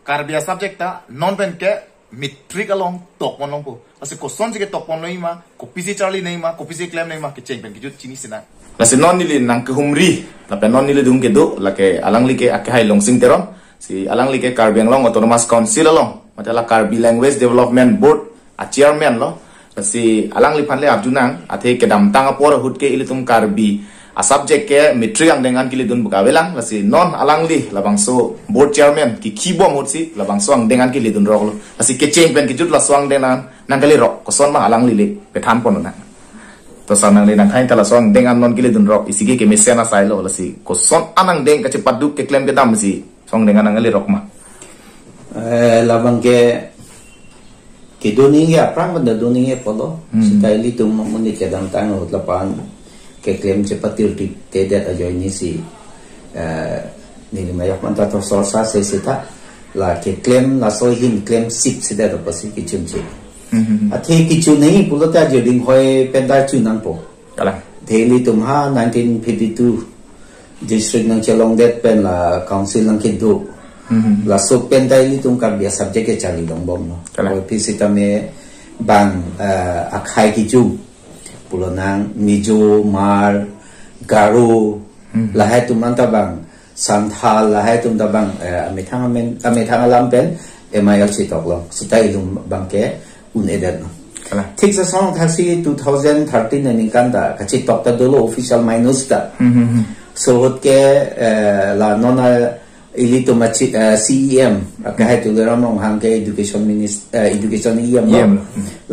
karbia subject ta non pen ke metric along top one long po ase question je ke top one ma copy se charlie nei ma copy se claim nei ma ke cheng pen ke jut chini sina la se non nili nang ke humri la pen non nili dung ke do la ke alang li ke akai long sing teron si alang li ke karbiang long autonomous council along matala karbi language development board a chairman lo si alang li phan le abjunang athe ke dam tang apor hut ke ilitum karbi a subject ke metric ang dengan kili dun buka welang la si non alang li labang so board chairman ki kibom hut si labang so ang dengan kili dun rok lo la si ke cheng pen ki jut la so ang dengan nang kali rok ko son ma alang li le pe tham pon na to sanang le nang khain tala so ang dengan non kili dun rok isige ke mesena sai lo la si ko son anang deng ka cepat duk ke claim ke dam si song dengan nang kali rok ma labang ke doni ya prang benda doni ya polo sekali tu memuni ke dalam tangan lapan ke klaim cepat tirti tidak aja ini si ni mayak manta to sorsa sesita la ke klaim la sohin klaim sip sida to pasi ki chunche athe ki chu nahi pulo ta joding hoy pendar chu nang po kala daily tumha 1952 district nang chalong det pen la council nang kindu la so pendai li tum karbia subject ke chali dong bom no oi pisita me bang akhai ki chu pulanang mijo mar garo lahai tum anta bang santhal lahai tum da bang amethang alam pen emayal chi tok lo sutai lum bang ke un edan no ठीक से song thasi 2013 ni kanda ka chi tok ta dolo official minus ta so hot ke la nona ilito machi CEM kahit uleramong hangke education minister education EM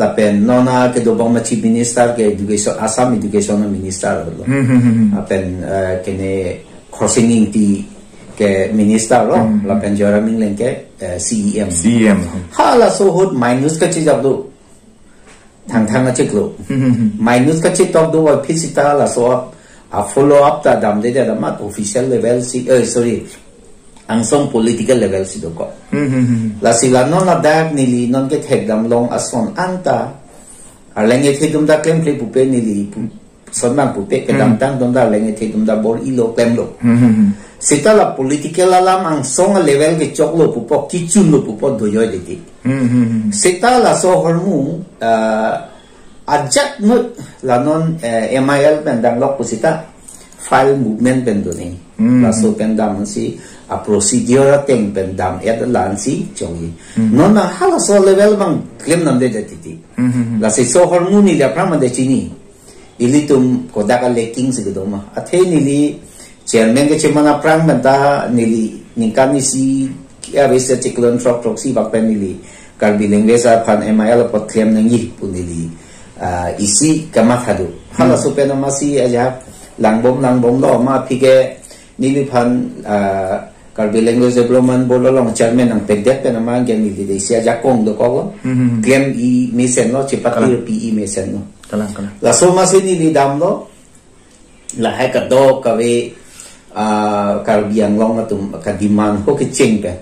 la pen nona ke do bang machi minister ke education Assam education minister lo apen kene crossing ti ke minister lo la pen jora ming len ke CEM hala so hot minus ka chi jab do thang na chik lo minus ka chi tok do wa phisita la so a follow up ta dam de da mat official level si sorry ang song political level si doko la sila non la dak nili non ke thek dam long ason anta alenge thegum da klem kle pupe nili son mang pupe ke dam tang dom da alenge thegum da bor ilo klem lo sita la political alam ang song level ke chok lo pupo ki chun lo pupo doyo de ti sita la so hormu ajak no la non MIL pendang lok pusita file movement pendoni la so pendam si a procedure teng pendam et lansi chongi non na hala so level bang claim nam de titi la se so hormu ni la prama de chini ilitum kodaka leking se godoma athe nili chairman ke chimana prang menta nili nikani si ya research klon trop proxy bakpen nili karbi lengwesa phan MIL pot claim nangi punili isi kamathadu hala so penamasi aja langbom lo ma phige nili phan karbi language development board long chairman ang pegdet pe naman gen nili de sia jakong do ko claim I mesen lo chipati PE mesen no kala la so ma se nili dam lo la ha ka do ka we karbi ang long tum ka demand ko ke cheng pe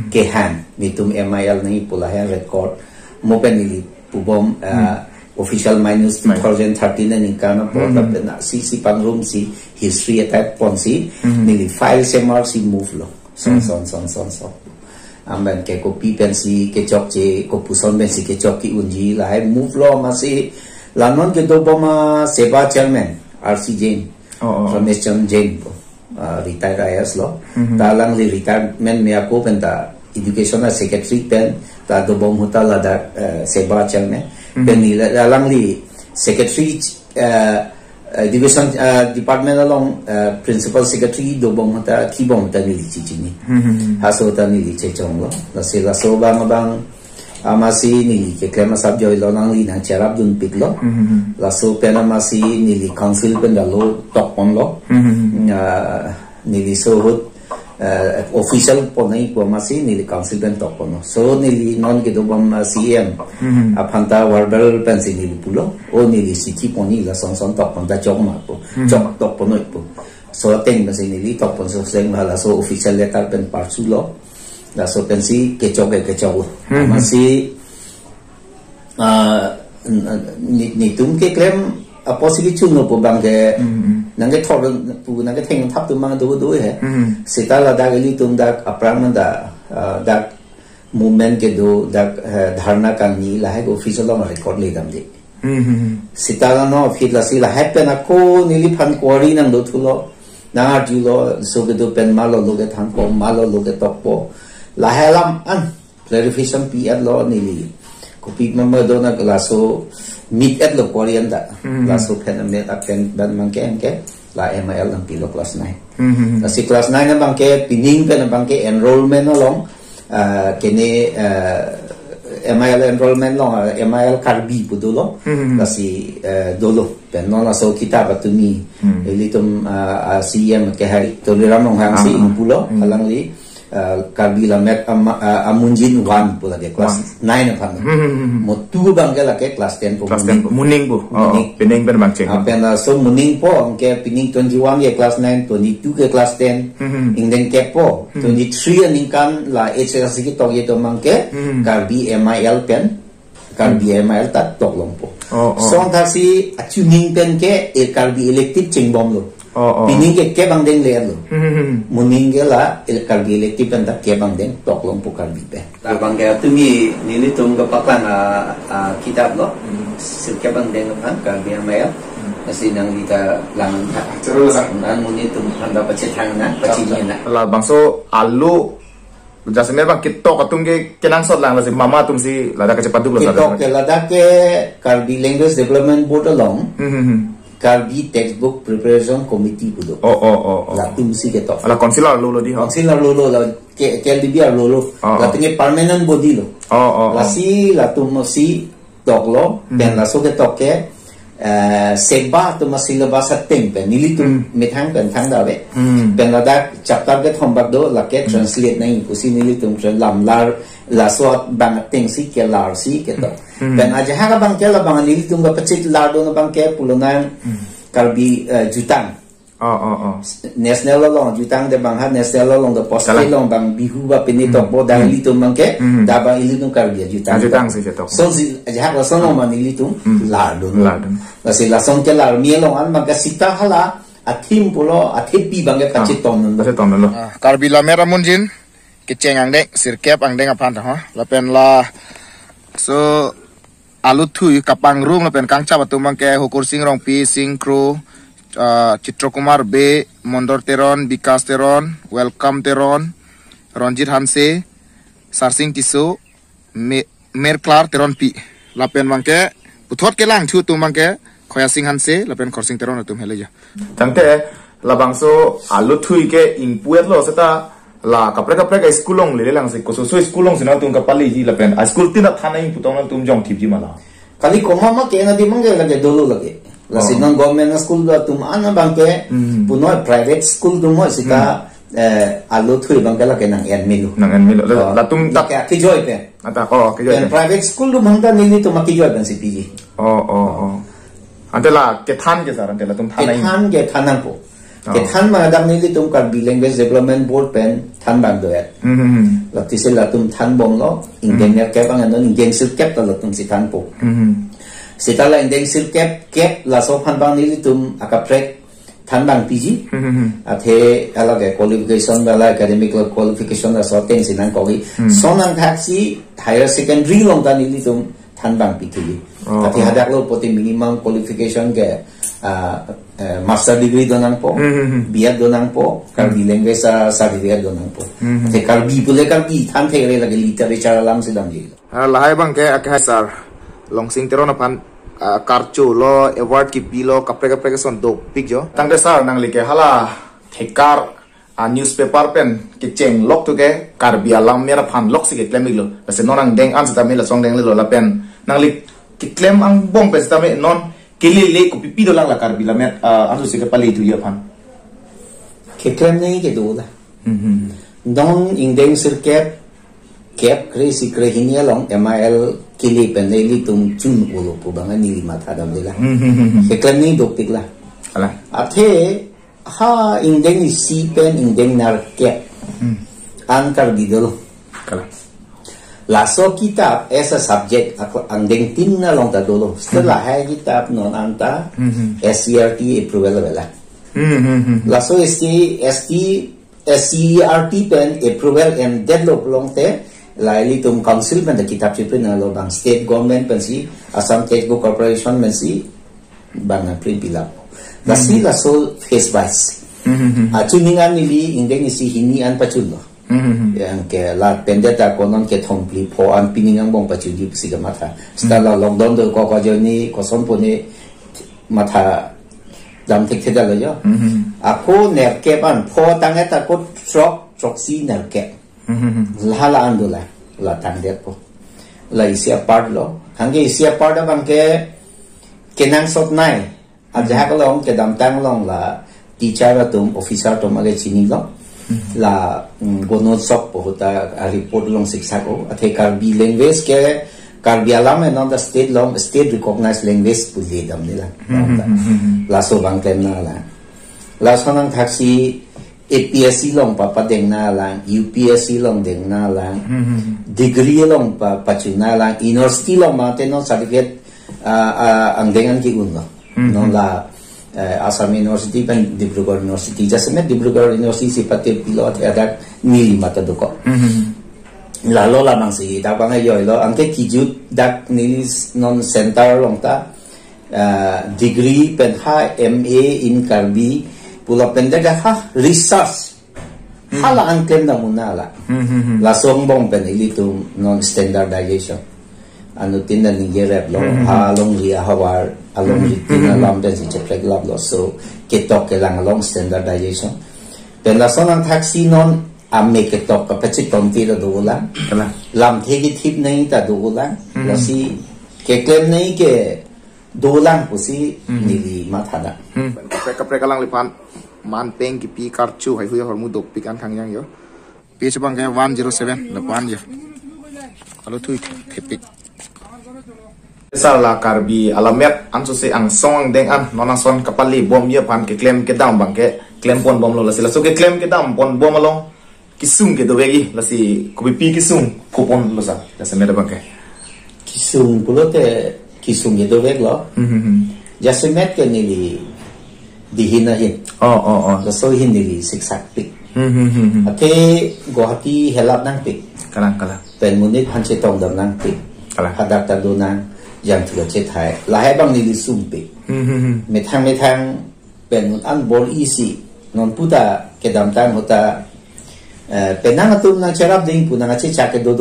ke han ni tum MIL ni pula ha record mo pe nili pubom official minus 2013 ni kana po na si panrum si history attack ponsi nili file semar si move lo son amban ke copy pen si ke chok che ko puson ben si ke chok ki unji la hai move lo ma si la non ke do ma seba chairman RC Jain Ramesh Chan Jain retire as lo talang li retirement me ako pen ta education secretary pen ta do bom huta la da seba chairman pen ni lang li secretary education department along principal secretary do bom ta ki bom ta ni chi ni haso ta ni che chong lo la se la so bang amasi ni ke klema sab joy lo nang li na charab dun pit lo la so pen amasi ni li council pen da lo top on lo ni li so hot official ponai ko masi ni council ben top no so ni non ke do bom CM apanta warbel pensi ni pulo o ni city poni la son top on da chok ma ko chok top pono po so teng na ni top on so seng la so official letter pen parsulo la so pensi ke chok masi ni tum ke klem a possibility chuno po bang ke nang ke thor pu nang ke theng thap tu mang do he sita la da li tum da aprang da movement ke do dak dharna kang ni la hai official long record le dam de sitala no fit la sila happen ako nili phan kwari nang do thulo na julo so ke do pen malo lo ke thang ko malo lo ke tok po la halam an clarification pi at lo nili ko pi member do na la so meet at lo kwari anda la so pen met at pen ban man ke la MIL ang pilo class 9 si class 9 na bangke pining ka na bangke enrollment no long kene MIL enrollment long MIL karbi pudulo kasi dolo pen no na so kita batumi elitum CM ke hari to ramong hang si impulo halang li karbi la met amunjin 1 pula ke class 9 na mo tu bangela ke class 10 po muning po pining pen bangche pen so muning po ke pining 21 ke class 9 22 ke class 10 ingden ke po 23 aning la HSC ki to ye to mangke karbi MIL pen karbi MIL tat tok long po so thasi tuning pen ke karbi elective chingbom lo pining ke bang deng le lo muning ke la karbi elective pen ta ke bang deng tok long po karbi pe la bang ke tumi nili tum ka pakan kitab lo sil ke bang deng pan karbi MIL kasi nang kita lang nan muni tum handa pa chethang na pachinya na la bang so alu jase mer bang kitok atung ke kenang sot lang la si mama tum si lada ke cepat dulu kitok ke lada ke karbi language development board along karbi textbook preparation committee pudo la tum si ketok ala consular lolo di consular lolo la ke LDB lolo la tinge permanent body lo la si la tum si tok lo ben la so ketok ke seba to masilaba sa tempe nili tum methang kan thang da be ben la da chapter ke thombak do la ke translate nai kusi nili tum lam lar la so bang teng si ke lar si ke to ben aja ha bang ke la bang nili tum ga pachit lar do na bang ke pulunan karbi jutang national long jutang de bang ha national long de post long bang bihu ba pinitok bo da nili tum bang ke da bang nili tum karbi jutang si ketok so aja ha so no man nili tum lar do kasi la song ke lar mi long an magasita hala athim pulo athipi bang ke pachit tom lo karbi la mera munjin ke ceng ang dek sirkep ang dek apan ha la pen la so alu thu kapang room la pen kangcha batum bang ke hukur sing rong pi sing kru Chitrokumar B Mondor Teron Bikas Teron Welcome Teron Ronjit Hanse Sarsing Tiso Mer Klar Teron Pi lapen bangke puthot ke lang thu tum bangke khoya sing Hanse lapen khorsing Teron tum heleja tangte labangso alu thui ke impuet lo seta la kapre ke skulong le lang se koso so skulong sina tum kapali ji lapen a school tina thanai putong tum jong thip ji mala kali koma ma ke na di mangge lage dolo lage la sinong government school da tum ana bangke puno private school dum mo sita alu thui bangke la ke nang enmilo la tum tak ki joy pe ata ki joy private school dum hangta nili tum ki joy ban si piji ante la ke than ke saran la tum than ke thanan po ke than ma dam nili tum karbi language development board pen than bang do et la tisel la tum than bong lo ingenia ke bang anon ingen sil kep la tum si than po sitala indeng sil kep la so phan bang nili tum akaprek than bang PG athe alage qualification bala academic qualification la so teng sinan ko gi sonang thaksi higher secondary long da nili tum than bang PG athe hadak lo poti minimum qualification ke master degree donang po BA donang po karbi language certificate donang po athe karbi pule karbi than thele lage literature lam sidam ji lahai bang ke akha sar longsing teron apan karcho lo award ki pilo kapre ke son do picjo tangde sar nang like hala thekar newspaper pen ke cheng lok to ke karbi alam mera phan lok si ke klemik lo ase nonang deng an sta me la song deng lo la pen nang lik ki klem ang bong pe sta me non kili le ko pipi do lang la karbi la met asu si ke pali tu ya phan ke klem nei ke do da don in deng sirket kep kresi krehinia long MIL kili peneli tum chun ulo pu banga ni mata dam dela ke klem nei do pik la ala athe ha indeng si pen indeng nar kep angkar bidolo kala la so kitab esa subject andeng tin na long ta dolo setelah hai kitab non anta SCRT approval bela la so SCRT pen approval and deadlock long te laili tum council men kitab chipin na lo bang state government pensi Assam State Corporation mensi bang na print pilap la si la so face wise chuningan nili ingdeng isi hini an pachun lo yang ke la pendeta konon ke thompli pho an piningang bong pachudi siga matha stala lockdown do ko joni ko sonpone matha dam thek theda lo yo ako ner ke ban pho tangeta ko trok si ner ke la andola la tangdet po la isia part lo hange isia part bang ke kenang sot nai aja ka long ke dam tang long la teacher tum officer tum age chini lo la gono sok po ta report long siksa ko athe karbi language ke karbi alam and on the state recognized language pu le dam nila la so bang ken na la sonang thaksi APSC long pa deng na lang UPSC long deng na lang degree long pa chuna lang university long ma te no certificate ang dengan ki un no la Assam University pen Dibrugarh University jasme Dibrugarh University si pate pilot ada nili mata doko la lo la mang si da bang yo lo angke kijut dak nili non center long ta degree pen ha MA in Karbi pula pendega ha research hala angkem na muna la songbong pen ilitum non standardization anu tinda ni yerep lo halong ria hawar along ritina lamben si cheplek lab lo so ketok ke lang along standardization pen la sonang taxi non amme ketok ka pachik konti do ulang lam thegi thip nei ta do ulang la si ke klem nei ke dolang pusi nili mathada kapre kalang lipan man peng ki pi karchu hai hui hormu dok pi kan khang yang yo pi sebang ke 107 lepan ye kalau tu thepik sala karbi alamet anso se ang song deng an nona son kapali bom ye pan ke claim ke dam bang ke claim pon bom lo la sila so ke claim ke dam pon bom along kisung ke do wegi la si ko pi kisung ko pon lo sa la se meda bang ke kisung pulote kisung ye do weg lo jasemet ke nili dihinahin la so hin nili siksak pik ate Guwahati helap nang pik kalang pen munit hanche tong dam nang pik hadak ta do nang yang tiga che thai la hai bang nili sum pik methang pen mun an bol isi non puta ke dam tang hota penang atum nang charap ding punang che cha ke do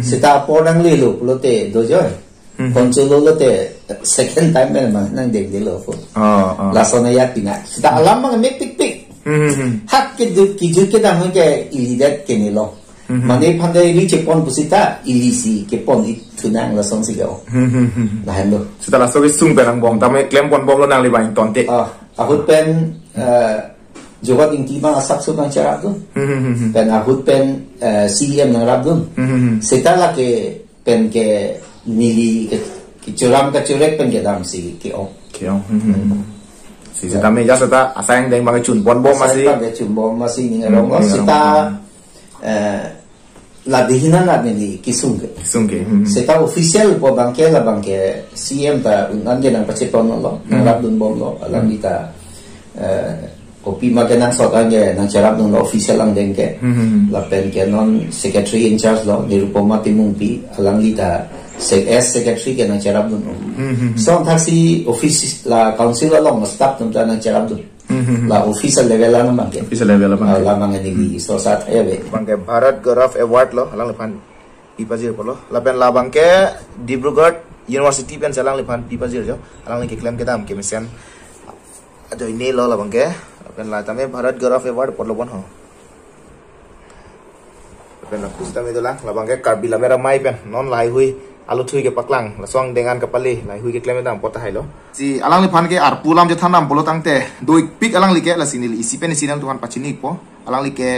sita porang le lo pulote do joy konsulo lo te second time men nang deng de lo fo la sona ya pina sita alam mang mek pik hak ke du ki ju ke dam ke ilidat ke ni lo mane phande ri che pon pusita ilisi ke pon it tunang la song sigo la hen lo sita la so ke sung penang bom tame claim pon bom lo nang li bain tonte ahut pen jogat ing tiba asap su nang charap tu pen ahut pen CM nang rab dun sita la ke pen ke nili ke curam ke curek pen ke dam si ke si sita me jasa ta asang deng bang chun bon bom masih chun bom masih ni rong sita la dihina na nili kisung ke sita official po bang ke la bang ke CM ta nang nang pachepon lo nang rab dun bom lo alang kita kopi makan sot angge nang charap nang official ang deng ke la pen ke non secretary in charge lo Nirupoma Timungpi alang kita secretary ke nang charap dun so taksi office la council along staff tum nang charap dun la official level la nang ke la mang ni so sat ebe bang ke Bharat Gaurav Award lo alang lepan pipazir po lo la pen la bang ke Dibrugarh University pen salang lepan pipazir jo alang ke claim ke dam ke misian ada ini lo la bang ke pen la tame Bharat Gaurav Award por lo bon ho pen la kusta me dolang la bang ke Karbi la mera mai pen non lai hui alu thui ke paklang la song dengan kapali lai hui ke claim dam pota hai lo si alang li phan ke ar pulam je thanam bolo tangte doi pik alang li ke la sinil isi pen sinal tuhan pachini po alang li ke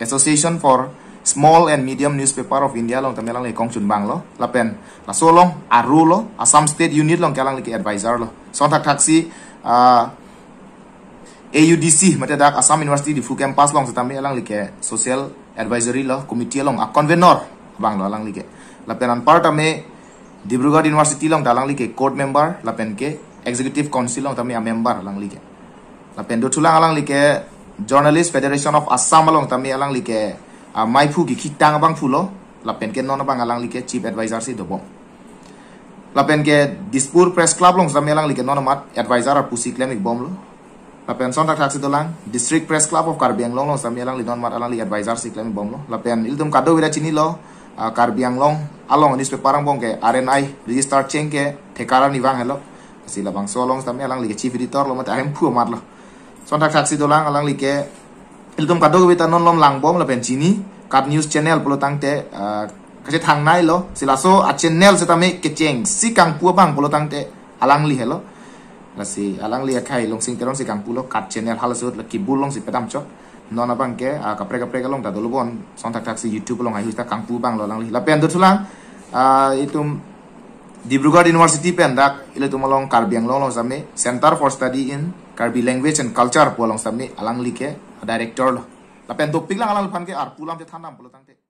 Association for Small and Medium Newspaper of India long tame alang li kong chun bang lo la pen la so long aru lo Assam State Unit long ke alang li ke advisor lo song thak si AUDC mate dak Assam University di Full Campus long setami alang li ke social advisory lo committee long a convener bang lo alang li ke lapenan part ame Dibrugarh University long dalang li ke court member lapen ke executive council long tami a member alang li ke lapen do thulang alang li ke Journalist Federation of Assam long tami alang li ke maipu ki kitang bang phulo lapen ke non bang alang like chief advisor si dobom lapen ke Dispur Press Club long sam alang like non mat advisor ar pusi claim ik bom lo lapen son tak si dolang District Press Club of Karbi Anglong long sam alang non mat alang like advisor si claim bom lo lapen iltum kado wira chini lo Karbi Anglong along newspaper ang bong ke RNI register cheng ke thekara ni bang hello sila bang so long sam alang like chief editor lo mat ahem pu mat lo son tak si dolang alang like iltum kado wita non lom lang bom lapen chini Kat News Channel polo tangte kasi thang nai lo sila so a channel se tame kecheng si kang pu bang polo tangte alang li hello la si alang li khai long sing terong si kang pu lo kat channel hal so la kibul long si pedam chok nona bang ke kapre long ta dolobon son tak si YouTube long ai ta kang pu bang lo lang li la pen tulang itum Dibrugarh University pen dak ile tumolong Karbi Anglong long same Center for Study in Karbi Language and Culture polong same alang li ke director lo lapen topik lang alang pan ke ar pulam te thanam polo tangte